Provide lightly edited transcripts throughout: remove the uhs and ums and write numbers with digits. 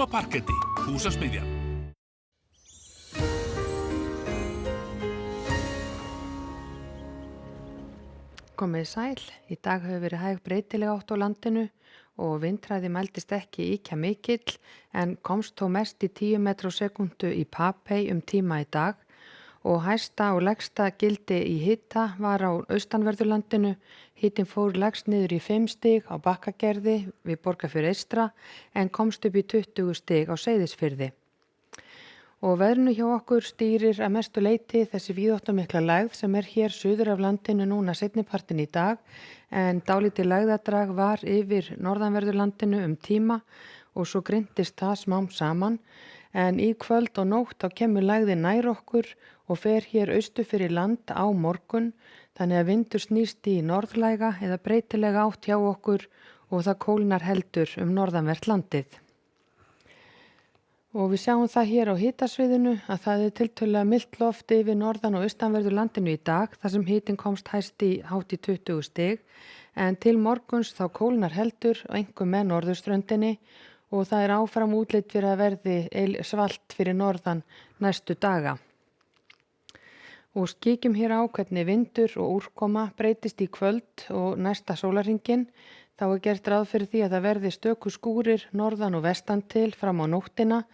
og parketti, Húsasmiðjan. Komið sæl. Í dag hefur verið hæg breytileg átt á landinu og vindhraði mældist ekki ýkja mikill en komst þó mest í 10 metrar á sekúndu í Papey tíma í dag og hæsta og lægsta gildi í hita var á austanverðurlandinu. Hitinn fór lægst niður í 5 stig á Bakkagerði við Borgarfjörð eystra en komst upp í 20 stig á Seyðisfirði. Og veðrinu hjá okkur stýrir að mestu leyti þessi víðáttumikla lægð sem hér suður af landinu núna seinnipartinn í dag en dálítið lægðadrag var yfir norðanverðurlandinu tíma og svo grindist það smám saman en í kvöld og nótt þá kemur lægðin nær okkur og fer hér austur fyrir land á morgun þannig að vindur snýst í norðlæga eða breytilega átt hjá okkur og það kólnar heldur norðanvert landið. Og við sjáum það hér á hitasviðinu að það tiltölulega milt loft yfir norðan og austanverður landinu í dag þar sem hitinn komst hæst í hátt í 20 stig en til morguns þá kólnar heldur einkum með norðurströndinni og það áfram útlit fyrir að verði svalt fyrir norðan næstu daga. Og kíkjum hér á hvernig vindur og úrkoma breytist í kvöld og næsta sólarhringinn. Þá gert ráð fyrir því að það verði stöku skúrir norðan og vestan til fram á nóttina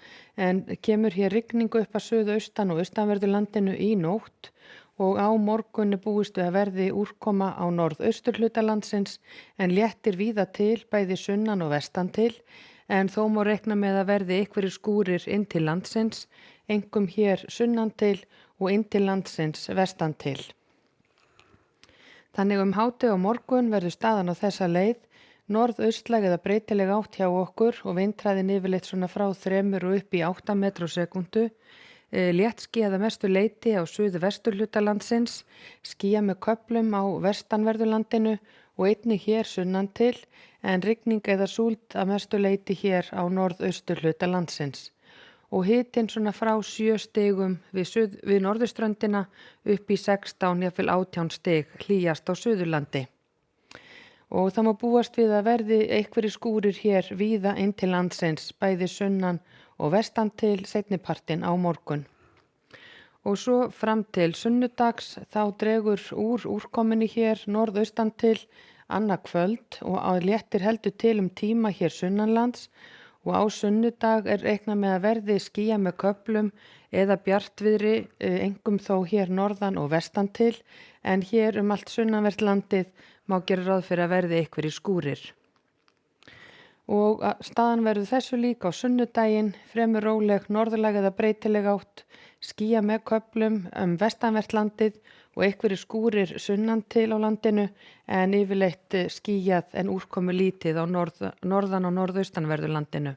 en kemur hér rigningu upp að suðaustan og austanverðu landinu í nótt og á morgun búist við að verði úrkoma á norðausturhluta landsins en léttir víða til bæði sunnan og vestan til en þó má reikna með að verði einhverjir skúrir inn til landsins, einkum hér sunnan til og inn til landsins vestan til. Þannig hádegi á morgun verður staðan á þessa leið, norðaustlæg eða breytileg átt hjá okkur og vindhraðinn yfirleitt svona frá 3 og upp í 8 metrar á sekúndu. Léttskýjað að mestu leyti á suðvesturhluta landsins, skýjað með köflum á vestanverðurlandinu og einnig hér sunnan til en rigning eða súld að mestu leyti hér á norðausturhluta landsins. Og hitinn svona frá 7 stigum við norðurströndina upp í 16, jafnvel 18 stig hlýjast á Suðurlandi. Og það má búast við að verði einhverjir skúrir hér víða inn til landsins, bæði sunnan og vestan til seinnipartinn á morgun. Og svo fram til sunnudags þá dregur úr úrkominni hér norðaustan til annað kvöld og léttir heldur til tíma hér sunnanlands og á sunnudag reiknað með að verði skýjað með köflum eða bjartviðri, einkum þó hér norðan og vestan til, en hér allt sunnanvert landið má gera ráð fyrir að verði einhverjir skúrir. Og staðan verður þessu líka á sunnudaginn, fremur róleg norðlæg eða breytileg átt, skýjað með köflum vestanvert landið og einhverjir skúrir sunnan til á landinu en yfirleitt skýjað en úrkomu lítið á norðan og norðaustanverðu landinu.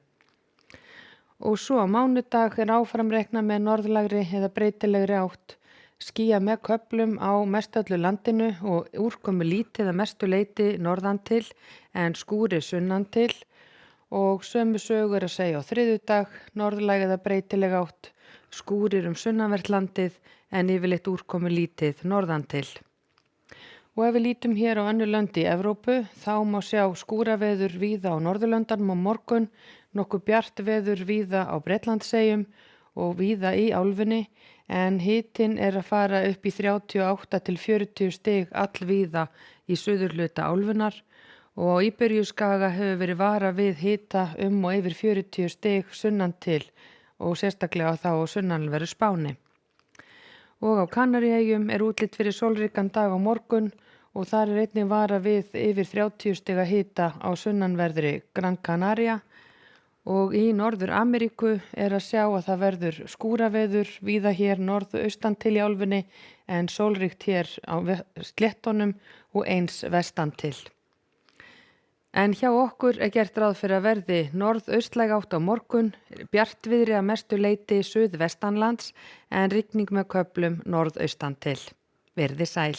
Og svo á mánudag áfram reiknað með norðlægri eða breytilegri átt, skýjað með köflum á mestöllu landinu og úrkomu lítið að mestu leyti norðan til en skúrir sunnan til og sömu sögu að segja á þriðjudag, norðlæg eða breytileg átt, skúrir sunnanvert landið en yfirleitt úrkomu lítið norðan til. Og ef við lítum hér á önnur lönd í Evrópu, þá má sjá skúraveður víða á Norðurlöndunum á morgun, nokkuð bjart veður víða á Bretlandseyjum og víða í álfunni, en hitinn að fara upp í 38 til 40 stig allvíða í suðurhluta álfunnar og á Íberíuskaga hefur verið varað við hita og yfir 40 stig sunnan til og sérstaklega þá á sunnanverðu Spáni. Og á Kanaríeyjum útlit fyrir sólríkan dag á morgun og þar einnig varað við yfir 30 stiga hita á sunnanverðri Gran Canaria og í Norður Ameríku að sjá að það verður skúraveður víða hér norðaustan til í álfunni en sólríkt hér á sléttunum og eins vestan til. En hjá okkur gert ráð fyrir að verði norðaustlæg átt á morgun, bjartviðri að mestu leyti suðvestanlands en rigning með köflum norðaustan til. Verði sæl.